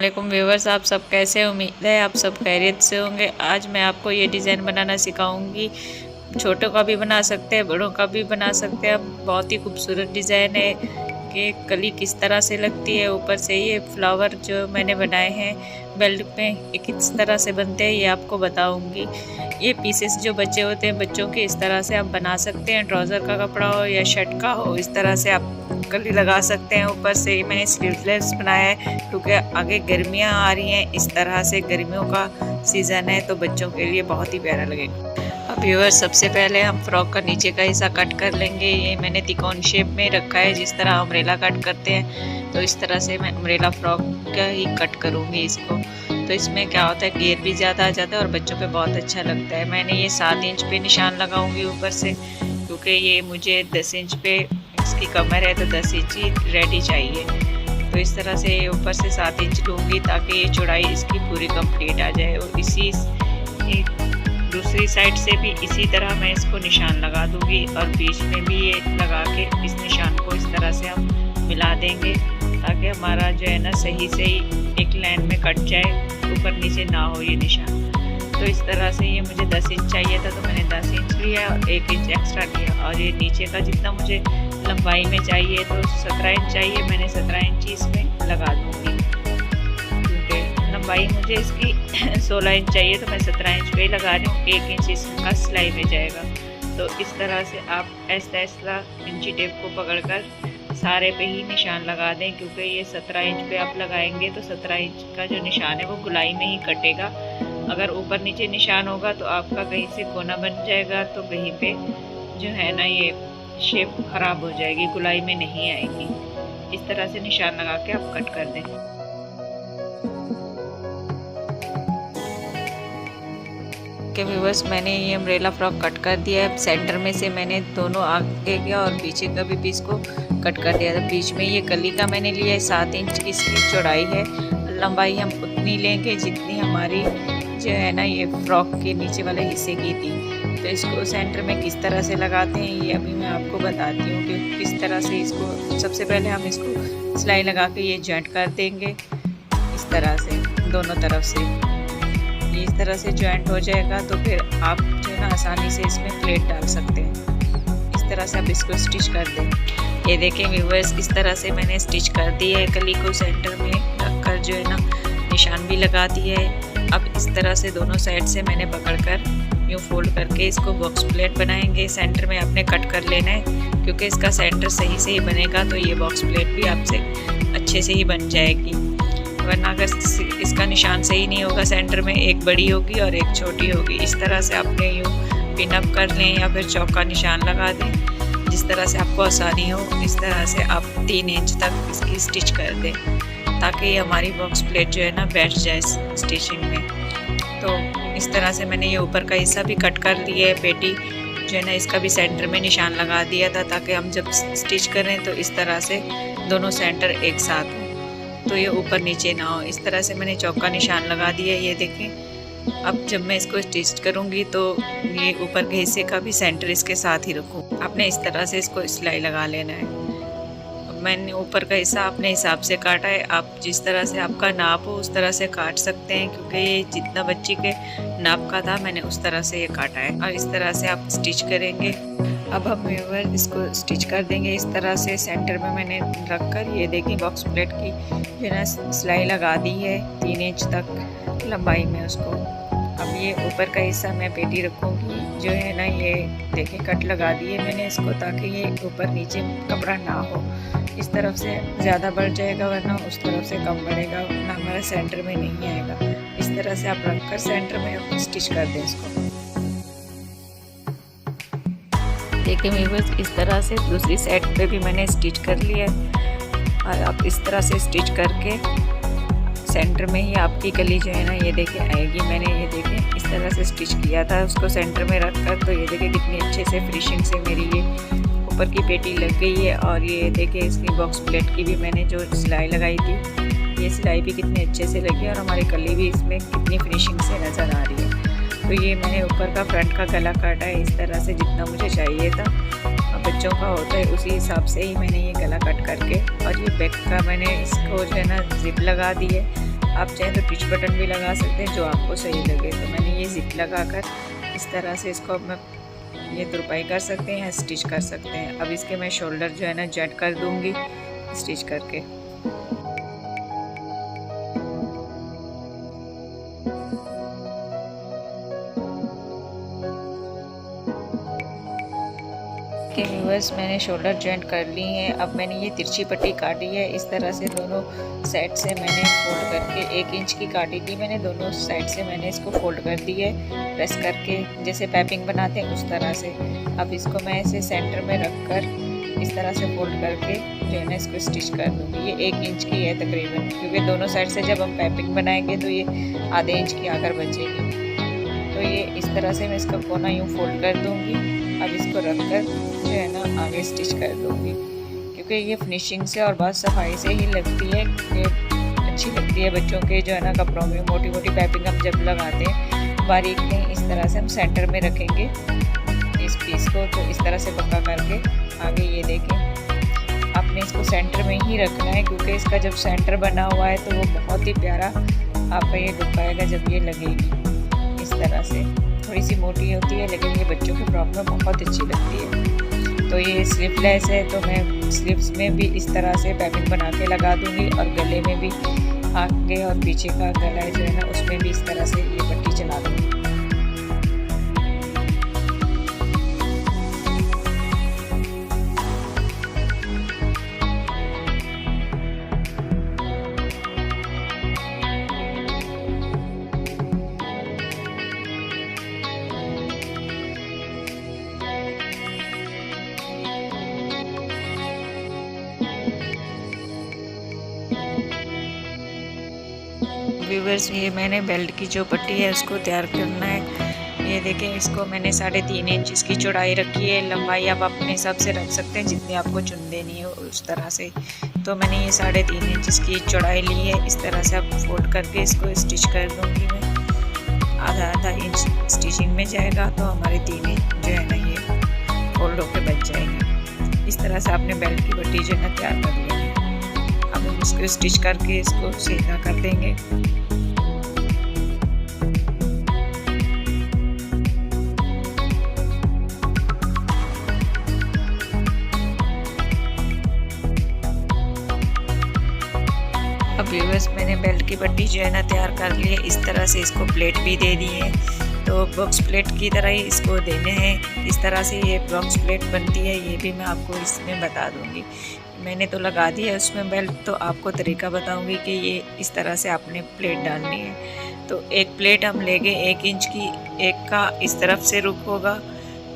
वालेकुम व्यूवर्स, आप सब कैसे हैं? उम्मीद है आप सब खैरियत से होंगे। आज मैं आपको ये डिज़ाइन बनाना सिखाऊंगी। छोटों का भी बना सकते हैं, बड़ों का भी बना सकते हैं। बहुत ही खूबसूरत डिज़ाइन है कि कली किस तरह से लगती है। ऊपर से ये फ्लावर जो मैंने बनाए हैं बेल्ट में, ये किस तरह से बनते हैं ये आपको बताऊंगी। ये पीसेस जो बच्चे होते हैं बच्चों के, इस तरह से आप बना सकते हैं। ट्राउज़र का कपड़ा हो या शर्ट का हो, इस तरह से आप कली लगा सकते हैं। ऊपर से मैंने स्लीवलेस बनाया है क्योंकि आगे गर्मियाँ आ रही हैं। इस तरह से गर्मियों का सीज़न है तो बच्चों के लिए बहुत ही प्यारा लगेगा। अब व्यूअर्स, सबसे पहले हम फ्रॉक का नीचे का हिस्सा कट कर लेंगे। ये मैंने तिकोन शेप में रखा है, जिस तरह अम्ब्रेला कट करते हैं तो इस तरह से मैं अम्ब्रेला फ्रॉक का ही कट करूँगी इसको। तो इसमें क्या होता है, घेर भी ज़्यादा आ जाता है और बच्चों पे बहुत अच्छा लगता है। मैंने ये 7 इंच पे निशान लगाऊंगी ऊपर से, क्योंकि ये मुझे 10 इंच पे इसकी कमर है तो 10 इंच ही रेडी चाहिए। तो इस तरह से ऊपर से 7 इंच लूँगी ताकि ये चौड़ाई इसकी पूरी कंप्लीट आ जाए। और इसी दूसरी साइड से भी इसी तरह मैं इसको निशान लगा दूँगी और बीच में भी ये लगा के इस निशान को इस तरह से हम मिला देंगे ताकि हमारा जो है ना सही एक लाइन में कट जाए, ऊपर नीचे ना हो ये निशान। तो इस तरह से ये मुझे 10 इंच चाहिए था तो मैंने 10 इंच लिया और 1 इंच एक्स्ट्रा लिया। और ये नीचे का जितना मुझे लंबाई में चाहिए तो 17 इंच चाहिए, मैंने 17 इंच इसमें लगा दूँगी। क्योंकि लंबाई मुझे इसकी 16 इंच चाहिए तो मैं 17 इंच पे ही लगा रही हूँ। 1 इंच इसका सिलाई में जाएगा। तो इस तरह से आप ऐसा इंची टेप को पकड़कर सारे पे ही निशान लगा दें, क्योंकि ये 17 इंच पे आप लगाएंगे तो 17 इंच का जो निशान है वो गुलाई में ही कटेगा। अगर ऊपर नीचे निशान होगा तो आपका कहीं से कोना बन जाएगा तो कहीं पे जो है ना ये शेप खराब हो जाएगी, गुलाई में नहीं आएगी। इस तरह से निशान लगा के आप कट कर दें। के व्यूअर्स, मैंने ये अम्ब्रेला फ्रॉक कट कर दिया है। सेंटर में से मैंने दोनों आगे का और पीछे का भी पीस को कट कर दिया था। बीच में ये कली का मैंने लिया है, 7 इंच की इसकी चौड़ाई है। लंबाई हम उतनी लेंगे जितनी हमारी जो है ना ये फ्रॉक के नीचे वाले हिस्से की थी। तो इसको सेंटर में किस तरह से लगाते हैं ये अभी मैं आपको बताती हूँ कि किस तरह से इसको। सबसे पहले हम इसको सिलाई लगा के ये जॉइंट कर देंगे इस तरह से दोनों तरफ से। ये इस तरह से जॉइंट हो जाएगा तो फिर आप जो है ना आसानी से इसमें प्लेट डाल सकते हैं। इस तरह से आप इसको स्टिच कर दें। ये देखें व्यूअर्स, इस तरह से मैंने स्टिच कर दी है। कली को सेंटर में रखकर जो है ना निशान भी लगा दिया है। अब इस तरह से दोनों साइड से मैंने पकड़कर यूँ फोल्ड करके इसको बॉक्स प्लेट बनाएंगे। सेंटर में आपने कट कर लेना है, क्योंकि इसका सेंटर सही से ही बनेगा तो ये बॉक्स प्लेट भी आपसे अच्छे से ही बन जाएगी। वरना अगर इसका निशान सही नहीं होगा, सेंटर में एक बड़ी होगी और एक छोटी होगी। इस तरह से आपने यूँ पिन अप कर लें या फिर चौक का निशान लगा दें, जिस तरह से आपको आसानी हो। इस तरह से आप 3 इंच तक इसकी स्टिच कर दें ताकि ये हमारी बॉक्स प्लेट जो है ना बैठ जाए स्टिचिंग में। तो इस तरह से मैंने ये ऊपर का हिस्सा भी कट कर लिया है। पेटी जो है ना इसका भी सेंटर में निशान लगा दिया था ताकि हम जब स्टिच करें तो इस तरह से दोनों सेंटर एक साथ हो, तो ये ऊपर नीचे ना हो। इस तरह से मैंने चौक का निशान लगा दिया। ये देखें, अब जब मैं इसको स्टिच करूँगी तो ये ऊपर के हिस्से का भी सेंटर इसके साथ ही रखूँ। आपने इस तरह से इसको सिलाई लगा लेना है। मैंने ऊपर का हिस्सा अपने हिसाब से काटा है। आप जिस तरह से आपका नाप हो उस तरह से काट सकते हैं, क्योंकि ये जितना बच्ची के नाप का था मैंने उस तरह से ये काटा है। और इस तरह से आप स्टिच करेंगे। अब हम व्यूअर इसको स्टिच कर देंगे इस तरह से। सेंटर में मैंने रख कर ये देखिए बॉक्स प्लेट की जो है ना सिलाई लगा दी है 3 इंच तक लंबाई में उसको। अब ये ऊपर का हिस्सा मैं पेटी रखूँगी जो है ना, ये देखिए कट लगा दिए मैंने इसको ताकि ये ऊपर नीचे कपड़ा ना हो। इस तरफ से ज़्यादा बढ़ जाएगा वरना उस तरफ से कम बढ़ेगा, वरना हमारा सेंटर में नहीं आएगा। इस तरह से आप रखकर सेंटर में स्टिच कर दें इसको। देखिए व्यूअर्स, इस तरह से दूसरी साइड पे भी मैंने स्टिच कर लिया है। और आप इस तरह से स्टिच करके सेंटर में ही आपकी कली जो है ना ये देखें आएगी। मैंने ये देखें इस तरह से स्टिच किया था उसको सेंटर में रख कर। तो ये देखें कितनी अच्छे से फिनिशिंग से मेरी ये ऊपर की पेटी लग गई है। और ये देखिए इसकी बॉक्स प्लेट की भी मैंने जो सिलाई लगाई थी, ये सिलाई भी कितनी अच्छे से लगी और हमारी कली भी इसमें कितनी फिनिशिंग से नज़र आ रही है। तो ये मैंने ऊपर का फ्रंट का गला काटा है इस तरह से जितना मुझे चाहिए था। बच्चों का होता है उसी हिसाब से ही मैंने ये गला कट करके, और ये बैक का मैंने इसको जो है ना जिप लगा दी है आप चाहें तो टिच बटन भी लगा सकते हैं, जो आपको सही लगे। तो मैंने ये जिप लगाकर इस तरह से इसको मैं ये तुरपाई कर सकते हैं या स्टिच कर सकते हैं। अब इसके मैं शोल्डर जो है ना जॉइंट कर दूंगी स्टिच करके। के व्यूअर्स, मैंने शोल्डर जॉइंट कर ली हैं। अब मैंने ये तिरछी पट्टी काटी है, इस तरह से दोनों साइड से मैंने फोल्ड करके 1 इंच की काटी थी मैंने, दोनों साइड से मैंने इसको फोल्ड कर दी है प्रेस करके, जैसे पाइपिंग बनाते हैं उस तरह से। अब इसको मैं ऐसे सेंटर में रख कर इस तरह से फोल्ड करके जो है ना इसको स्टिच कर दूँगी। ये 1 इंच की है तकरीबन, क्योंकि दोनों साइड से जब हम पाइपिंग बनाएंगे तो ये आधे इंच की आकर बचेगी। तो ये इस तरह से मैं इसका कोना यूँ फोल्ड कर दूँगी। अब इसको रखकर जो है ना आगे स्टिच कर दूँगी, क्योंकि ये फिनिशिंग से और बहुत सफाई से ही लगती है, ये अच्छी लगती है बच्चों के जो है ना कपड़ों में। मोटी मोटी पाइपिंग हम जब लगाते हैं बारीक नहीं, इस तरह से हम सेंटर में रखेंगे इस पीस को, तो इस तरह से पक्का करके आगे ये देखें आपने इसको सेंटर में ही रखना है, क्योंकि इसका जब सेंटर बना हुआ है तो वो बहुत ही प्यारा आपका ये लुक आएगा जब ये लगेगी। इस तरह से थोड़ी सी मोटी होती है, लेकिन ये बच्चों के फ्रॉक में बहुत अच्छी लगती है। तो ये स्लीवलेस है, तो मैं स्लीव्स में भी इस तरह से पाइपिंग बना के लगा दूँगी, और गले में भी आगे और पीछे का गला जो है ना उसमें भी इस तरह से ये पट्टी चला दूँगी। व्यूअर्स, ये मैंने बेल्ट की जो पट्टी है उसको तैयार करना है। ये देखें, इसको मैंने 3.5 इंच इसकी चौड़ाई रखी है। लंबाई आप अपने हिसाब से रख सकते हैं, जितनी आपको चुन देनी है उस तरह से। तो मैंने ये 3.5 इंच इसकी चौड़ाई ली है। इस तरह से आप फोल्ड करके इसको स्टिच कर दूँगी मैं। आधा इंच स्टिचिंग में जाएगा तो हमारे 3 इंच जो है ना ये फोल्ड होकर बच जाएंगे। इस तरह से आपने बेल्ट की पट्टी जो है ना तैयार कर ली है। अब हम इसको स्टिच करके इसको सीधा कर देंगे। अब व्यूअर्स, मैंने बेल्ट की पट्टी जो है ना तैयार कर ली है। इस तरह से इसको प्लेट भी दे दी है, तो बॉक्स प्लेट की तरह ही इसको देने हैं। इस तरह से ये बॉक्स प्लेट बनती है, ये भी मैं आपको इसमें बता दूंगी। मैंने तो लगा दी है उसमें बेल्ट, तो आपको तरीका बताऊंगी कि ये इस तरह से आपने प्लेट डालनी है। तो एक प्लेट हम लेंगे 1 इंच की, एक का इस तरफ से रुख होगा,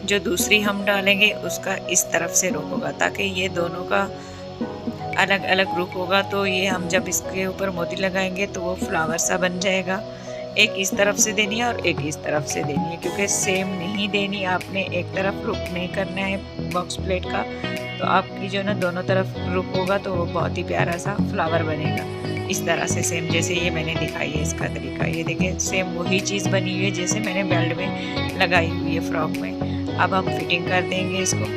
जो दूसरी हम डालेंगे उसका इस तरफ से रुख होगा, ताकि ये दोनों का अलग अलग रुख होगा। तो ये हम जब इसके ऊपर मोती लगाएंगे तो वो फ्लावर सा बन जाएगा। एक इस तरफ से देनी है और एक इस तरफ से देनी है, क्योंकि सेम नहीं देनी, आपने एक तरफ रुख नहीं करना है बॉक्स प्लेट का। तो आपकी जो ना दोनों तरफ रुख होगा तो वो बहुत ही प्यारा सा फ्लावर बनेगा। इस तरह से सेम जैसे ये मैंने दिखाई है इसका तरीका। ये देखिए, सेम वही चीज़ बनी हुई है जैसे मैंने बेल्ट में लगाई हुई है फ्रॉक में। अब हम फिटिंग कर देंगे इसको।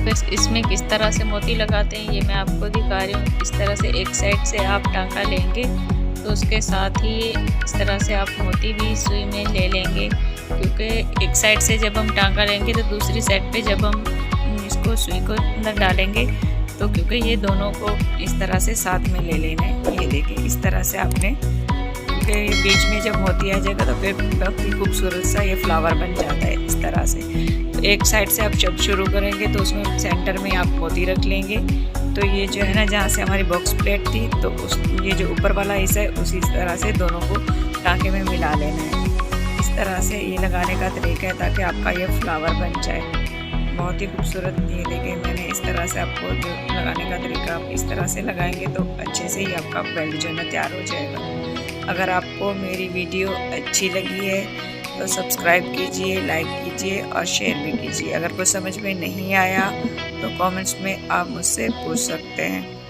बस इसमें किस तरह से मोती लगाते हैं ये मैं आपको दिखा रही हूँ। इस तरह से एक साइड से आप टांका लेंगे तो उसके साथ ही इस तरह से आप मोती भी सुई में ले लेंगे, क्योंकि एक साइड से जब हम टांका लेंगे तो दूसरी साइड पे जब हम इसको सुई को अंदर डालेंगे तो क्योंकि ये दोनों को इस तरह से साथ में ले लेना है। ये देखिए, इस तरह से आपने, क्योंकि बीच में जब मोती आ जाएगा तो फिर बहुत ही खूबसूरत सा ये फ्लावर बन जाता है इस तरह से। तो एक साइड से आप जब शुरू करेंगे तो उसमें सेंटर में आप मोती रख लेंगे। तो ये जो है ना, जहाँ से हमारी बॉक्स प्लेट थी तो उस ये जो ऊपर वाला हिस्सा है उसी तरह से दोनों को टाँके में मिला लेना है। इस तरह से ये लगाने का तरीका है ताकि आपका ये फ्लावर बन जाए। बहुत ही खूबसूरत। ये देखें, मैंने इस तरह से आपको जो लगाने का तरीका, आप इस तरह से लगाएंगे तो अच्छे से ही आपका बेल्ट जो है ना तैयार हो जाएगा। अगर आपको मेरी वीडियो अच्छी लगी है तो सब्सक्राइब कीजिए, लाइक कीजिए और शेयर भी कीजिए। अगर कोई समझ में नहीं आया तो कमेंट्स में आप मुझसे पूछ सकते हैं।